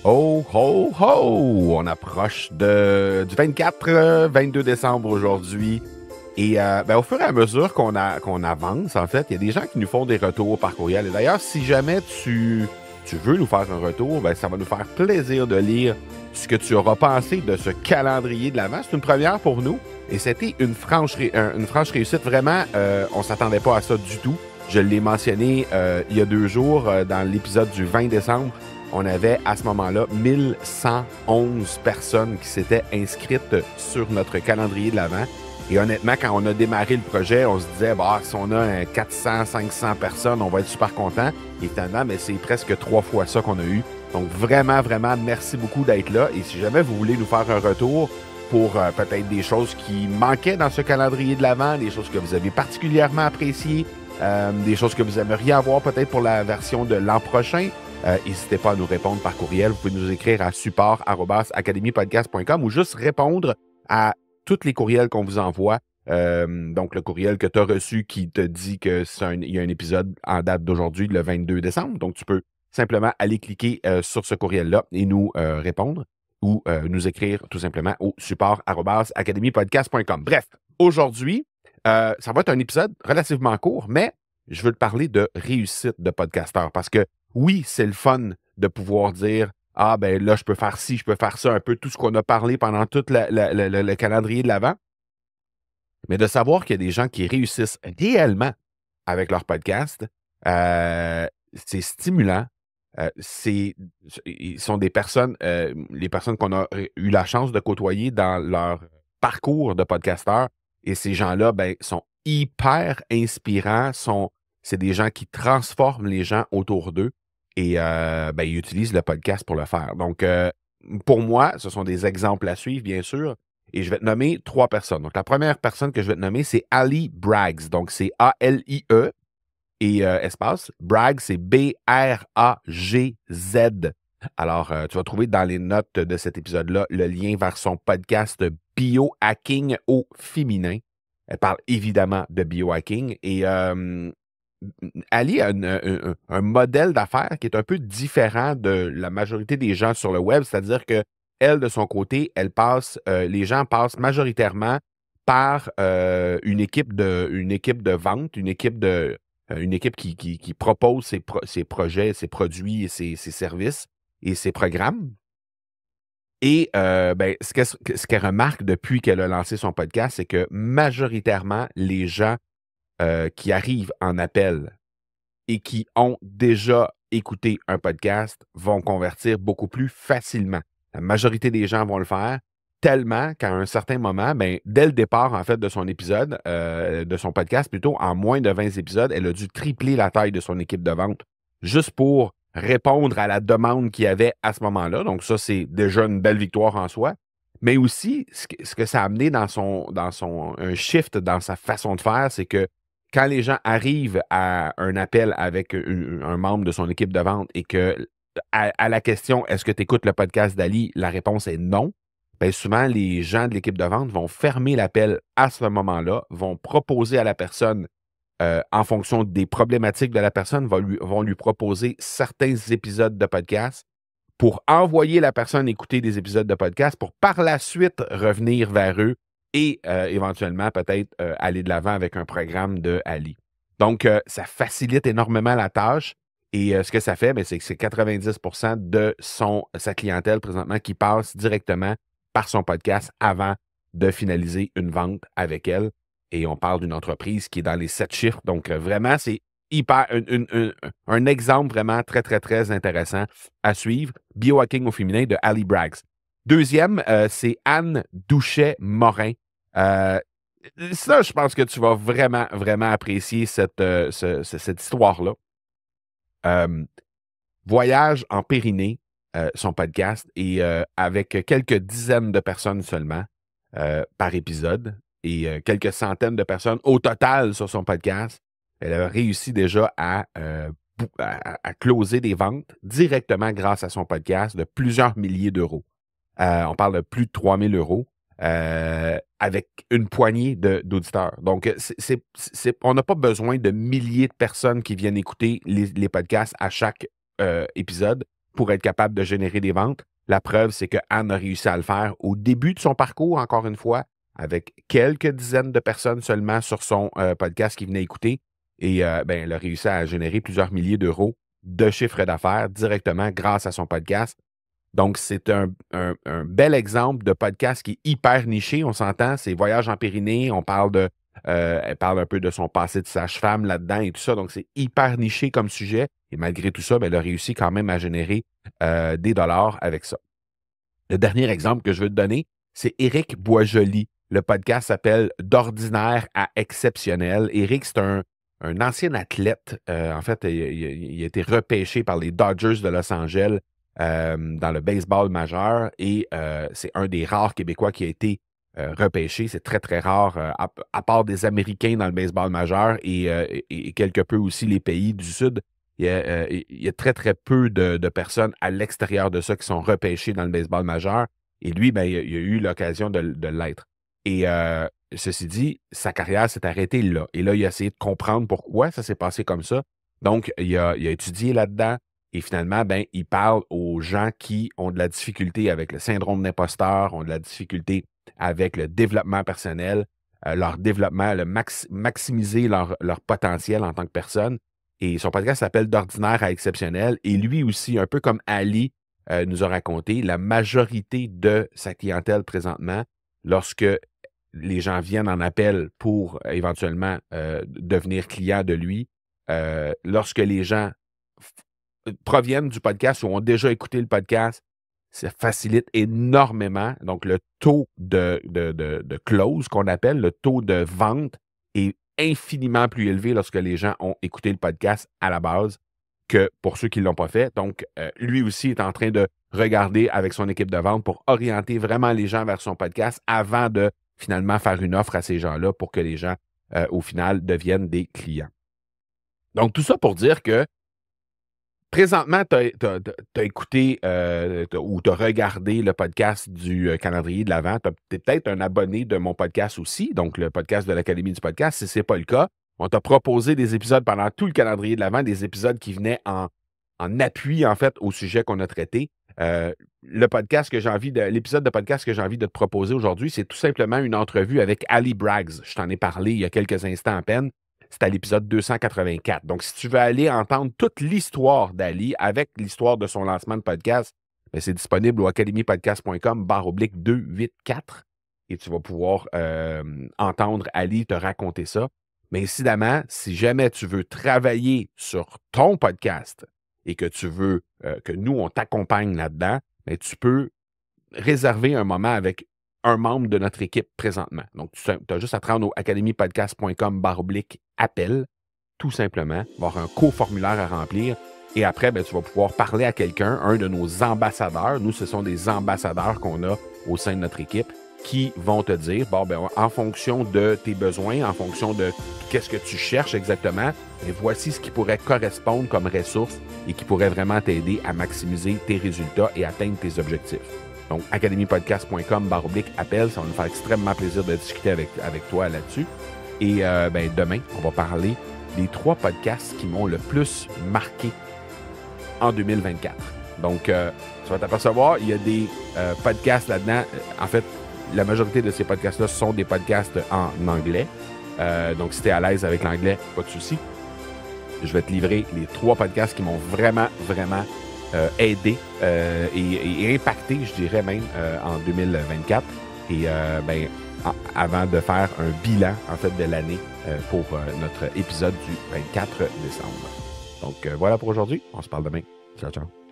Ho, ho, ho! On approche du 24-22 décembre aujourd'hui. Et au fur et à mesure qu'on avance, en fait, il y a des gens qui nous font des retours par courriel. Et d'ailleurs, si jamais tu veux nous faire un retour, ça va nous faire plaisir de lire ce que tu auras pensé de ce calendrier de l'Avent. C'est une première pour nous. Et c'était une franche réussite. Vraiment, on ne s'attendait pas à ça du tout. Je l'ai mentionné il y a 2 jours dans l'épisode du 20 décembre. On avait à ce moment-là 1111 personnes qui s'étaient inscrites sur notre calendrier de l'Avent. Et honnêtement, quand on a démarré le projet, on se disait, si on a 400, 500 personnes, on va être super content. Et finalement, mais c'est presque 3 fois ça qu'on a eu. Donc vraiment, vraiment, merci beaucoup d'être là. Et si jamais vous voulez nous faire un retour pour peut-être des choses qui manquaient dans ce calendrier de l'Avent, des choses que vous avez particulièrement appréciées, des choses que vous aimeriez avoir peut-être pour la version de l'an prochain, n'hésitez pas à nous répondre par courriel. Vous pouvez nous écrire à support@academypodcast.com ou juste répondre à tous les courriels qu'on vous envoie. Donc, le courriel que tu as reçu qui te dit qu'il y a un épisode en date d'aujourd'hui, le 22 décembre. Donc, tu peux simplement aller cliquer sur ce courriel-là et nous répondre ou nous écrire tout simplement au support@academypodcast.com. Bref, aujourd'hui, ça va être un épisode relativement court, mais je veux te parler de réussite de podcasteur parce que oui, c'est le fun de pouvoir dire là, je peux faire ci, je peux faire ça, un peu tout ce qu'on a parlé pendant tout le calendrier de l'Avent. Mais de savoir qu'il y a des gens qui réussissent réellement avec leur podcast, c'est stimulant. Ils sont des personnes, les personnes qu'on a eu la chance de côtoyer dans leur parcours de podcasteur. Et ces gens-là, sont hyper inspirants. C'est des gens qui transforment les gens autour d'eux. Et ils utilisent le podcast pour le faire. Donc, pour moi, ce sont des exemples à suivre, bien sûr. Et je vais te nommer 3 personnes. Donc, la première personne que je vais te nommer, c'est Ali Braggs. Donc, c'est A-L-I-E et espace. Braggs, c'est B-R-A-G-Z. Alors, tu vas trouver dans les notes de cet épisode-là le lien vers son podcast Biohacking au féminin. Elle parle évidemment de biohacking. Et Ali a un modèle d'affaires qui est un peu différent de la majorité des gens sur le web, c'est-à-dire que elle, de son côté, les gens passent majoritairement par une équipe de vente, une équipe qui propose ses projets, ses produits, et ses services et ses programmes. Et ce qu'elle remarque depuis qu'elle a lancé son podcast, c'est que majoritairement, les gens qui arrivent en appel et qui ont déjà écouté un podcast vont convertir beaucoup plus facilement. La majorité des gens vont le faire tellement qu'à un certain moment, dès le départ, en fait, de son épisode, de son podcast, plutôt, en moins de 20 épisodes, elle a dû tripler la taille de son équipe de vente juste pour répondre à la demande qu'il y avait à ce moment-là. Donc ça, c'est déjà une belle victoire en soi. Mais aussi, ce que ça a amené un shift dans sa façon de faire, c'est que quand les gens arrivent à un appel avec un membre de son équipe de vente et que à la question « Est-ce que tu écoutes le podcast d'Ali? » la réponse est non. Souvent, les gens de l'équipe de vente vont fermer l'appel à ce moment-là, vont proposer à la personne, en fonction des problématiques de la personne, vont lui proposer certains épisodes de podcast pour envoyer la personne écouter des épisodes de podcast pour par la suite revenir vers eux et éventuellement peut-être aller de l'avant avec un programme de Ali. Donc, ça facilite énormément la tâche et ce que ça fait, c'est que c'est 90% de sa clientèle présentement qui passe directement par son podcast avant de finaliser une vente avec elle. Et on parle d'une entreprise qui est dans les 7 chiffres. Donc, vraiment, c'est un exemple vraiment très, très, très intéressant à suivre. Biohacking au féminin de Ali Braggs. Deuxième, c'est Anne Douchet-Morin. Ça, je pense que tu vas vraiment, vraiment apprécier cette histoire-là. Voyage en Périnée, son podcast, et avec quelques dizaines de personnes seulement par épisode et quelques centaines de personnes au total sur son podcast. Elle a réussi déjà à closer des ventes directement grâce à son podcast de plusieurs milliers d'euros. On parle de plus de 3 000 euros avec une poignée d'auditeurs. Donc, on n'a pas besoin de milliers de personnes qui viennent écouter les podcasts à chaque épisode pour être capable de générer des ventes. La preuve, c'est que Anne a réussi à le faire au début de son parcours, encore une fois, avec quelques dizaines de personnes seulement sur son podcast qui venaient écouter. Et elle a réussi à générer plusieurs milliers d'euros de chiffre d'affaires directement grâce à son podcast. Donc, c'est un bel exemple de podcast qui est hyper niché, on s'entend. C'est Voyage en Pyrénées, elle parle un peu de son passé de sage-femme là-dedans et tout ça. Donc, c'est hyper niché comme sujet. Et malgré tout ça, elle a réussi quand même à générer des dollars avec ça. Le dernier exemple que je veux te donner, c'est Éric Boisjoli. Le podcast s'appelle D'ordinaire à exceptionnel. Éric, c'est un ancien athlète. En fait, il a été repêché par les Dodgers de Los Angeles dans le baseball majeur et c'est un des rares Québécois qui a été repêché. C'est très, très rare, à part des Américains dans le baseball majeur et quelque peu aussi les pays du Sud. Il y a très, très peu de personnes à l'extérieur de ça qui sont repêchées dans le baseball majeur. Et lui, il a eu l'occasion de l'être. Et ceci dit, sa carrière s'est arrêtée là. Et là, il a essayé de comprendre pourquoi ça s'est passé comme ça. Donc, il a étudié là-dedans. Et finalement, il parle aux gens qui ont de la difficulté avec le syndrome d'imposteur, ont de la difficulté avec le développement personnel, leur développement, maximiser leur potentiel en tant que personne. Et son podcast s'appelle D'ordinaire à exceptionnel. Et lui aussi, un peu comme Ali nous a raconté, la majorité de sa clientèle présentement, lorsque les gens viennent en appel pour éventuellement devenir client de lui, lorsque les gens proviennent du podcast ou ont déjà écouté le podcast, ça facilite énormément. Donc, le taux de close qu'on appelle, le taux de vente est infiniment plus élevé lorsque les gens ont écouté le podcast à la base que pour ceux qui ne l'ont pas fait. Donc, lui aussi est en train de regarder avec son équipe de vente pour orienter vraiment les gens vers son podcast avant de finalement faire une offre à ces gens-là pour que les gens, au final, deviennent des clients. Donc, tout ça pour dire que présentement, tu as écouté ou tu as regardé le podcast du calendrier de l'Avent. Tu es peut-être un abonné de mon podcast aussi, donc le podcast de l'Académie du podcast. Si ce n'est pas le cas, on t'a proposé des épisodes pendant tout le calendrier de l'Avent, des épisodes qui venaient en appui, en fait, au sujet qu'on a traité. L'épisode de podcast que j'ai envie de te proposer aujourd'hui, c'est tout simplement une entrevue avec Ali Braggs. Je t'en ai parlé il y a quelques instants à peine. C'est à l'épisode 284. Donc, si tu veux aller entendre toute l'histoire d'Ali avec l'histoire de son lancement de podcast, c'est disponible au academypodcast.com/284 et tu vas pouvoir entendre Ali te raconter ça. Mais incidemment, si jamais tu veux travailler sur ton podcast et que tu veux que nous, on t'accompagne là-dedans, tu peux réserver un moment avec un membre de notre équipe présentement. Donc, tu as juste à te rendre au academypodcast.com/appel, tout simplement, avoir un co-formulaire à remplir. Et après, tu vas pouvoir parler à quelqu'un, un de nos ambassadeurs. Nous, ce sont des ambassadeurs qu'on a au sein de notre équipe qui vont te dire, en fonction de tes besoins, en fonction de qu'est-ce que tu cherches exactement, voici ce qui pourrait correspondre comme ressource et qui pourrait vraiment t'aider à maximiser tes résultats et atteindre tes objectifs. Donc, academypodcast.com/appel, ça va nous faire extrêmement plaisir de discuter avec toi là-dessus. Et demain, on va parler des 3 podcasts qui m'ont le plus marqué en 2024. Donc, tu vas t'apercevoir, il y a des podcasts là-dedans. En fait, la majorité de ces podcasts-là sont des podcasts en anglais. Donc, si tu es à l'aise avec l'anglais, pas de souci. Je vais te livrer les 3 podcasts qui m'ont vraiment, vraiment aidé et impacté, je dirais même, en 2024. Et avant de faire un bilan, en fait, de l'année pour notre épisode du 24 décembre. Donc, voilà pour aujourd'hui. On se parle demain. Ciao, ciao.